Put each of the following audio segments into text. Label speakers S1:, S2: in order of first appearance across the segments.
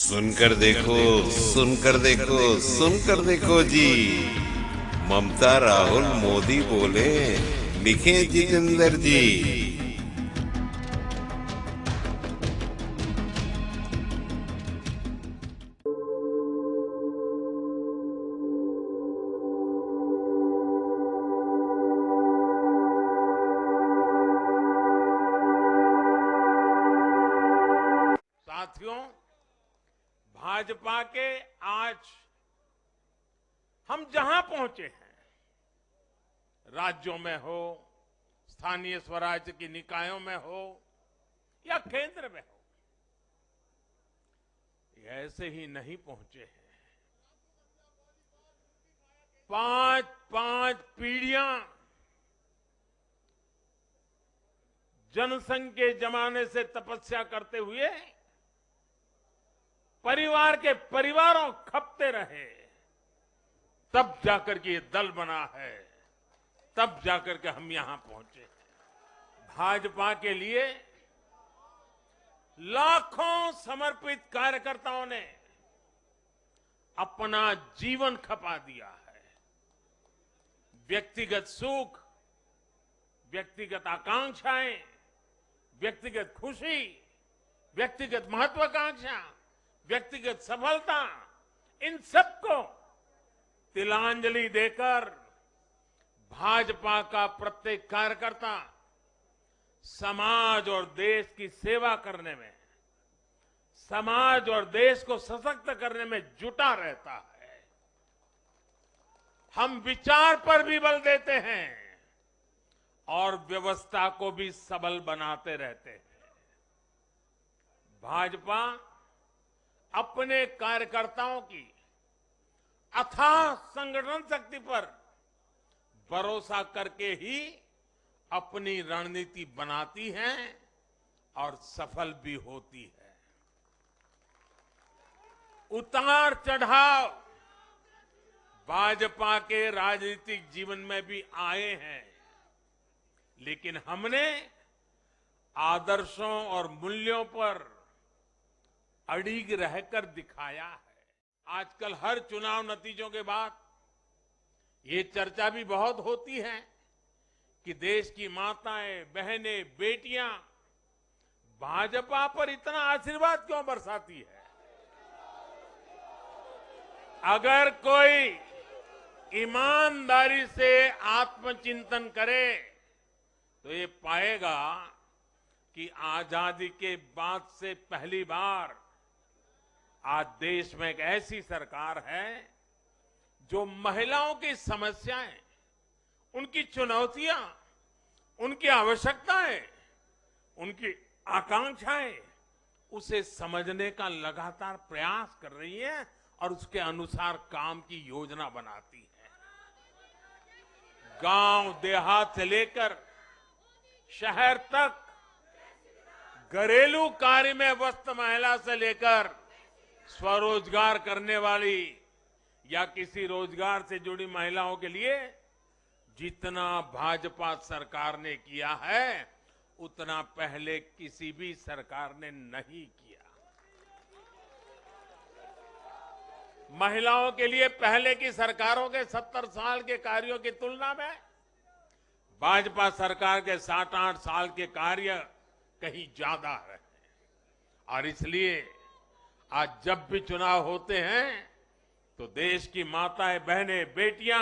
S1: सुनकर देखो, सुनकर देखो, सुनकर देखो जी। ममता राहुल मोदी बोले, लिखे जितेंद्र जी।
S2: साथियों, भाजपा के आज हम जहां पहुंचे हैं, राज्यों में हो, स्थानीय स्वराज्य की निकायों में हो या केंद्र में हो, ये ऐसे ही नहीं पहुंचे हैं। पांच पांच पीढ़ियां जनसंघ के जमाने से तपस्या करते हुए परिवार के परिवारों खपते रहे, तब जाकर के ये दल बना है, तब जाकर के हम यहां पहुंचे हैं। भाजपा के लिए लाखों समर्पित कार्यकर्ताओं ने अपना जीवन खपा दिया है। व्यक्तिगत सुख, व्यक्तिगत आकांक्षाएं, व्यक्तिगत खुशी, व्यक्तिगत महत्वाकांक्षा, व्यक्तिगत सफलता, इन सबको तिलांजलि देकर भाजपा का प्रत्येक कार्यकर्ता समाज और देश की सेवा करने में, समाज और देश को सशक्त करने में जुटा रहता है। हम विचार पर भी बल देते हैं और व्यवस्था को भी सबल बनाते रहते हैं। भाजपा अपने कार्यकर्ताओं की अथाह संगठन शक्ति पर भरोसा करके ही अपनी रणनीति बनाती है और सफल भी होती है। उतार चढ़ाव भाजपा के राजनीतिक जीवन में भी आए हैं, लेकिन हमने आदर्शों और मूल्यों पर अड़िग रहकर दिखाया है। आजकल हर चुनाव नतीजों के बाद ये चर्चा भी बहुत होती है कि देश की माताएं, बहनें, बेटियां भाजपा पर इतना आशीर्वाद क्यों बरसाती है। अगर कोई ईमानदारी से आत्मचिंतन करे तो ये पाएगा कि आजादी के बाद से पहली बार आज देश में एक ऐसी सरकार है जो महिलाओं की समस्याएं, उनकी चुनौतियां, उनकी आवश्यकताएं, उनकी आकांक्षाएं, उसे समझने का लगातार प्रयास कर रही है और उसके अनुसार काम की योजना बनाती है। गांव देहात से लेकर शहर तक घरेलू कार्य में व्यस्त महिला से लेकर स्वरोजगार करने वाली या किसी रोजगार से जुड़ी महिलाओं के लिए जितना भाजपा सरकार ने किया है, उतना पहले किसी भी सरकार ने नहीं किया। महिलाओं के लिए पहले की सरकारों के 70 साल के कार्यों की तुलना में भाजपा सरकार के 7-8 साल के कार्य कहीं ज्यादा है। और इसलिए आज जब भी चुनाव होते हैं तो देश की माताएं, बहनें, बेटियां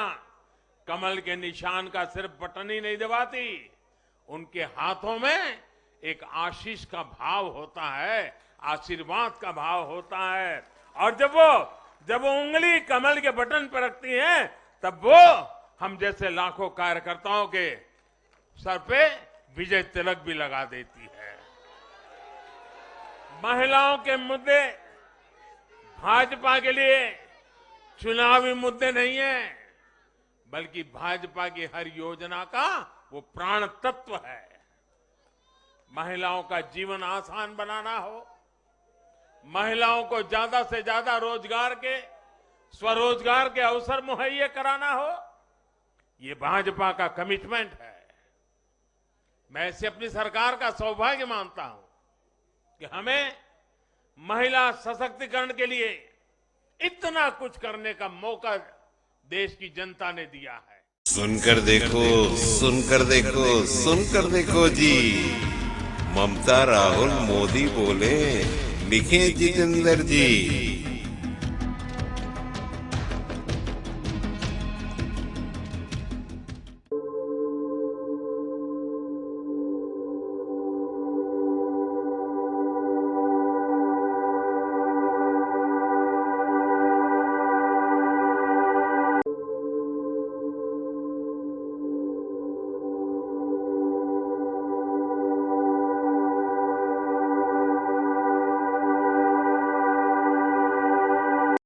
S2: कमल के निशान का सिर्फ बटन ही नहीं दबाती, उनके हाथों में एक आशीष का भाव होता है, आशीर्वाद का भाव होता है। और जब वो उंगली कमल के बटन पर रखती हैं, तब वो हम जैसे लाखों कार्यकर्ताओं के सर पे विजय तिलक भी लगा देती है। महिलाओं के मुद्दे भाजपा के लिए चुनावी मुद्दे नहीं है, बल्कि भाजपा की हर योजना का वो प्राण तत्व है। महिलाओं का जीवन आसान बनाना हो, महिलाओं को ज्यादा से ज्यादा रोजगार के, स्वरोजगार के अवसर मुहैया कराना हो, ये भाजपा का कमिटमेंट है। मैं इसे अपनी सरकार का सौभाग्य मानता हूं कि हमें महिला सशक्तिकरण के लिए इतना कुछ करने का मौका देश की जनता ने दिया है।
S1: सुनकर देखो, सुनकर देखो, सुनकर देखो जी, ममता राहुल मोदी बोले, लिखे जितेंद्र जी।